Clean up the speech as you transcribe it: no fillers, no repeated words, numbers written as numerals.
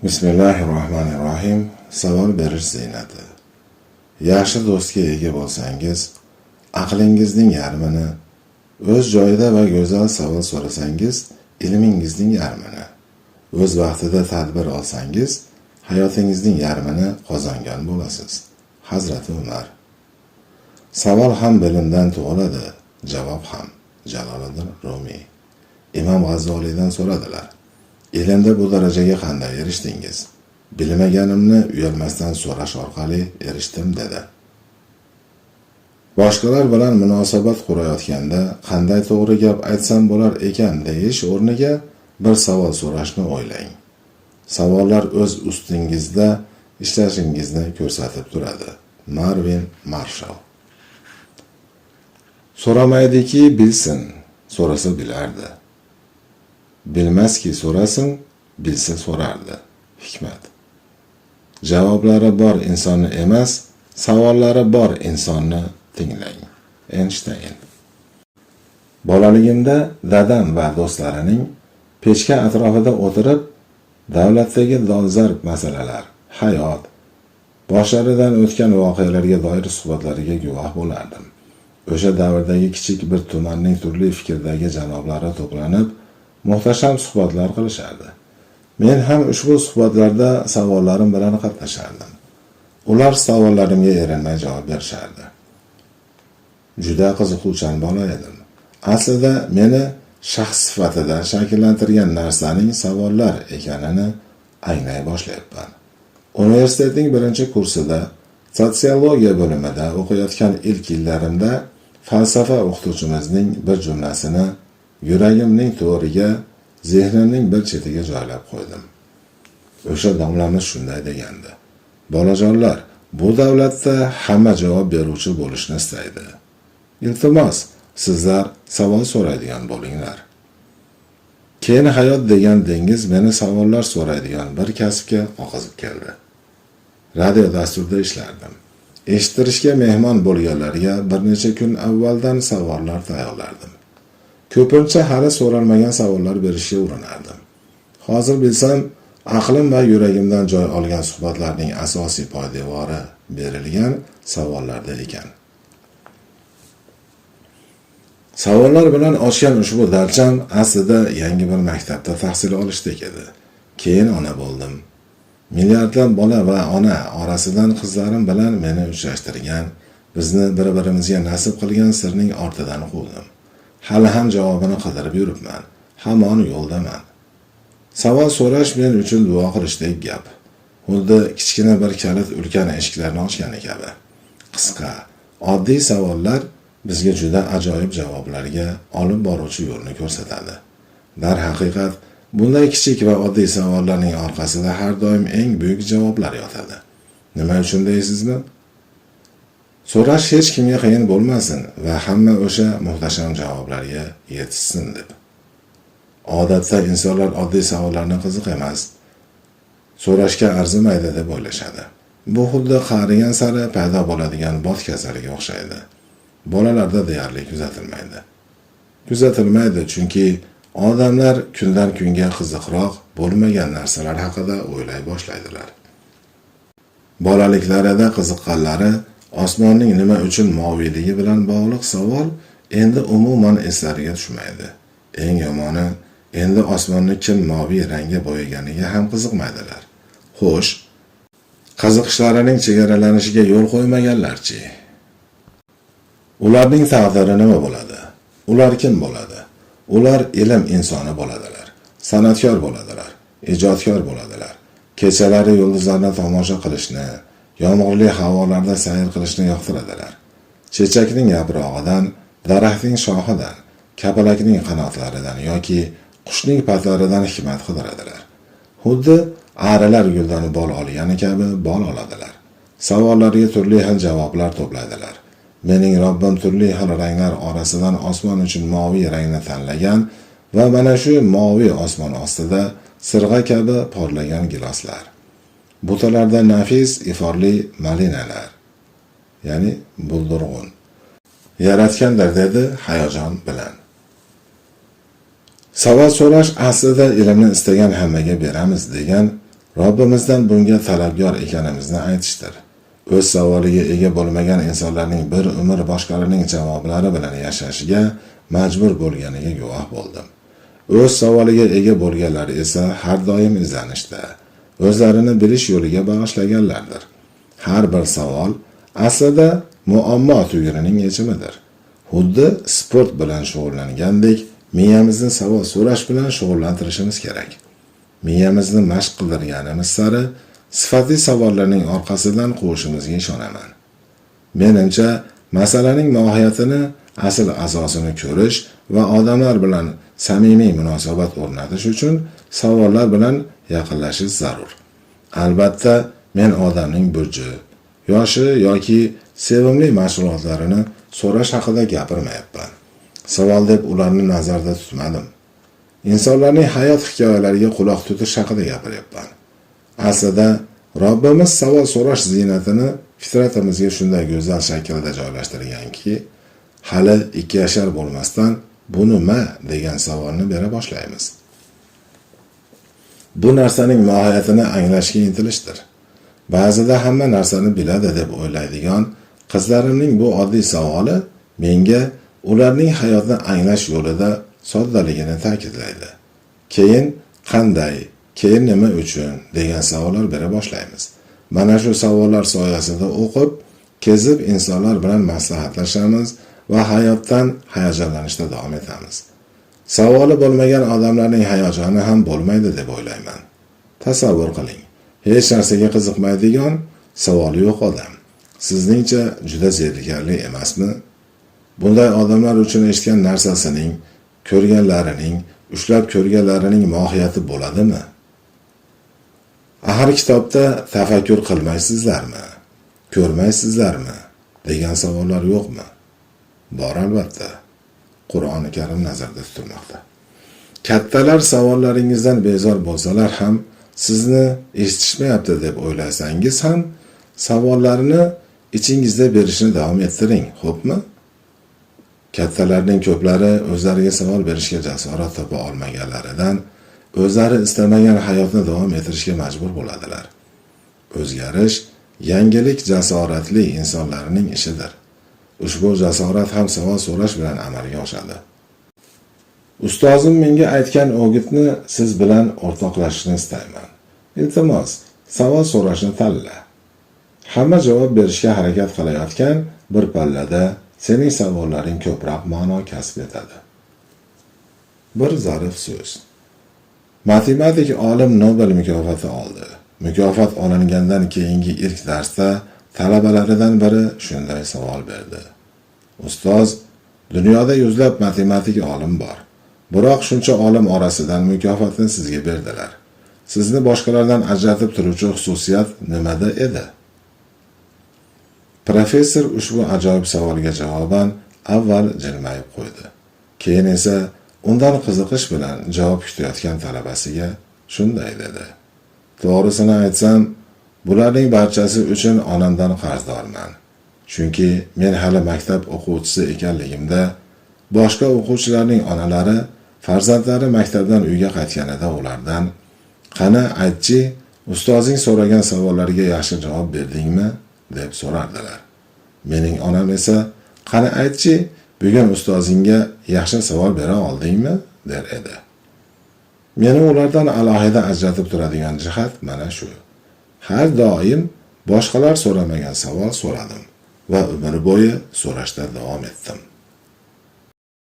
Bismillahirrohmanirrohim. Savol berish ziynati. Yaxshi do'stga ega bo'lsangiz, aqlingizning yarmini, o'z joyida va go'zal savol so'rasangiz, ilmingizning yarmini, o'z vaqtida tadbir olsangiz, hayotingizning yarmini qozongan bo'lasiz. Hazrati Umar. Savol ham bilimdan tug'iladi, javob ham. Jaloliddin Rumiy. Imom G'azzoliydan so'radilar: ilmda bu darajaga qanday erishdingiz? Bilmaganimni uyalmasdan so'rash orqali erishdim dedi. Boshqalar bilan munosabat qurayotganda qanday to'g'ri gap aytsam bo'lar ekan deyish o'rniga bir savol so'rashni o'ylang. Savollar o'z ustingizda ishlashingizni ko'rsatib turadi. Marvin Marshall. So'ramaydiki bilsin, so'rasa bilardi. Bilmaski so'rasin, bilsa so'rardi. Hikmat. Javoblari bor insonni emas, savollari bor insonni tinglang. Einstein. Bolaligimda dadam va do'stlarining pechka atrofida o'tirib, davlatdagi dolzarb masalalar, hayot, boshlaridan o'tgan voqealarga doir suhbatlariga guvoh bo'lardim. O'sha davrdagi kichik bir tumanning turli fikrdagi janoblari to'planib, muhtasham suhbatlar qilishardi. Men ham ushbu suhbatlarda savollarim bilan qatnashardim. Ular savollarimga erinmay javob berishardi. Juda qiziquvchan bola edim. Aslida meni shaxs sifatida shakllantirgan narsaning savollar ekanini anglay boshlayapman. Universitetning birinchi kursida sotsiologiya bo'limida o'qiyotgan ilk yillarimda falsafa o'qituvchimizning bir jumlasini yuragimning to'riga, zehnimning bir chetiga joylab qo'ydim. O'sha domlamiz shunday degandi: bolajonlar, bu davlatda hamma javob beruvchi bo'lishni istaydi. Iltimos, sizlar savol so'raydigan bo'linglar. Keyin hayot degan dengiz meni savollar so'raydigan bir kasbga oqizib keldi. Radio dasturida ishlardim. Eshittirishga mehmon bo'lganlarga bir necha kun avvaldan savollar tayyorlardim. Ko'pincha hali so'ralmagan savollar berishga urinardim. Hozir bilsam, aqlim va yuragimdan joy olgan suhbatlarning asosiy poydevori berilgan savollarda ekan. Savollar bilan ochgan ushbu darcham aslida yangi bir maktabda tahsil olishdek edi. Keyin ona bo'ldim. Milliardlab bola va ona orasidan qizlarim bilan meni uchrashtirgan, bizni bir-birimizga nasib qilgan sirning ortidan quvdim. Hali ham javobini qidirib yuribman. Hamon yo'ldaman. Savol so'rash men uchun duo qilishdek gap. Xuddi kichkina bir kalit ulkan eshiklarni ochgani kabi. Qisqa, oddiy savollar bizga juda ajoyib javoblarga olib boruvchi yo'lni ko'rsatadi. Darhaqiqat, bunday kichik va oddiy savollarning orqasida har doim eng buyuk javoblar yotadi. Nima uchun deysizmi? So'rash hech kimga qiyin bo'lmasin va hamma o'sha muhtasham javoblarga yetishsin deb. Odatda insonlar oddiy savollarni qiziq emas, so'rashga arzimaydi deb o'ylashadi. Bu xuddi qarigan sari paydo bo'ladigan bot kasaliga o'xshaydi. Bolalarda deyarli kuzatilmaydi chunki odamlar kundan kunga qiziqroq bo'lmagan narsalar haqida o'ylay boshlaydilar. Bolaliklarida qiziqqanlari osmonning nima uchun moviyligi bilan bog'liq savol endi umuman eslariga tushmaydi. Eng yomoni, endi osmonni kim moviy rangga bo'yaganiga ham qiziqmaydilar. Xo'sh, qiziqishlarining chegaralanishiga yo'l qo'ymaganlarchi? Ularning taqdiri nima bo'ladi? Ular kim bo'ladi? Ular ilm insoni bo'ladilar, san'atkor bo'ladilar, ijodkor bo'ladilar. Kechalari yulduzlarni tomosha qilishni, yomg'irli havolarda sayr qilishni yoqtiradilar. Chechakning yaprog'idan, daraxtning shoxidan, kapalakning qanotlaridan yoki qushning patlaridan hikmat qidiradilar. Xuddi arilar guldan bol olgani kabi bol oladilar. Savollarga turli xil javoblar to'playdilar. Mening Robbim turli xil ranglar orasidan osmon uchun moviy rangni tanlagan va mana shu moviy osmon ostida sirg'a kabi porlagan giloslar. Butalarda nafis iforli malinalar, ya'ni buldurg'un yaratgandir dedi hayajon bilan. Savol so'rash aslida ilmni istagan hammaga beramiz degan Robbimizdan bunga talabgor ekanimizni aytishdir. O'z savoliga ega bo'lmagan insonlarning bir umr boshqalarning javoblari bilan yashashiga majbur bo'lganiga guvoh bo'ldim. O'z savoliga ega bo'lganlar esa har doim izlanishda, o'zlarini bilish yo'liga bag'ishlaganlardir. Har bir savol aslida muammo tugunining yechimidir. Xuddi sport bilan shug'ullangandek, miyamizni savol so'rash bilan shug'ullantirishimiz kerak. Miyamizni mashq qildirganimiz sari sifatli savollarning orqasidan quvishimizga ishonaman. Menimcha, masalaning mohiyatini, asl asosini ko'rish va odamlar bilan samimiy munosabat o'rnatish uchun savollar bilan yaqinlashish zarur. Albatta, men odamning burji, yoshi yoki sevimli mashg'ulotlarini so'rash haqida gapirmayapman. Savol deb ularni nazarda tutmadim. İnsanlarning hayot hikoyalariga quloq tutish haqida gapiryapman. Aslida Robbimiz savol so'rash ziynatini fitratimizga shunday go'zal shaklda joylashtirganki, hali 2 yashar bo'lmasdan bu nima degan savolni bera boshlaymiz. Bu narsaning mohiyatini anglashga intilishdir. Ba'zida hamma narsani biladi deb o'ylaydigan qizlarimning bu oddiy savoli menga ularning hayotni anglash yo'lida soddaligini ta'kidlaydi. Keyin qanday, keyin nima uchun degan savollar bera boshlaymiz. Mana shu savollar soyasida o'qib, kezib insonlar bilan maslahatlashamiz va hayotdan hayajonlanishda davom etamiz. Savoli bo'lmagan odamlarning hayajoni ham bo'lmaydi deb o'ylayman. Tasavvur qiling, hech narsaga qiziqmaydigan, savoli yo'q odam. Sizningcha juda zerikarli emasmi? Bunday odamlar uchun eshitgan narsasining, ko'rganlarining, ushlab ko'rganlarining mohiyati bo'ladimi? Axir kitobda tafakkur qilmaysizlarmi? Ko'rmaysizlarmi? degan savollar yo'qmi? Bor albatta. Qur'oni Karim nazarda tutilmoqda. Kattalar savollaringizdan bezor bo'lsalar ham, sizni eshitishmayapti deb o'ylasangiz ham, savollarini ichingizda berishni davom ettiring, xo'pmi? Kattalarning ko'plari o'zlariga savol berishga jasorat topa olmaganlaridan o'zlari istamagan hayotni davom ettirishga majbur bo'ladilar. O'zgarish yangilik jasoratli insonlarning ishidir. Ushbu jasorat ham savol so'rash bilan amalga oshadi. Ustozim menga aytgan o'gitni siz bilan o'rtoqlashishni istayman. Iltimos, savol so'rashni tanla. Hamma javob berishga harakat qilayotgan bir pallada sening savollaring ko'proq ma'no kasb etadi. Bir zarif so'z. Matematik olim Nobel mukofoti oldi. Mukofot olingandan keyingi ilk darsda talabalaridan biri shunday savol berdi. Ustoz, dunyoda yuzlab matematik olim bor. Biroq shuncha olim orasidan mukofotni sizga berdilar. Sizni boshqalardan ajratib turuvchi xususiyat nimada edi? Professor ushbu ajoyib savolga javoban avval jilmayib qo'ydi. Keyin esa undan qiziqish bilan javob kutayotgan talabasiga shunday dedi. To'g'risini aytsam, bularning barchasi uchun onamdan qarzdorman. Chunki men hali maktab o'quvchisi ekanligimda boshqa o'quvchilarning onalari farzandlari maktabdan uyga qaytganida ulardan "Qani aytchi, ustozing so'ragan savollariga yaxshi javob berdingmi?" deb so'rardilar. Mening onam esa "Qani aytchi, bugun ustozingga yaxshi savol bera oldingmi?" der edi. Meni ulardan alohida ajratib turadigan jihat mana shu. Har doim boshqalar so'ramagan savol so'radim va umr bo'yi so'rashda davom etdim.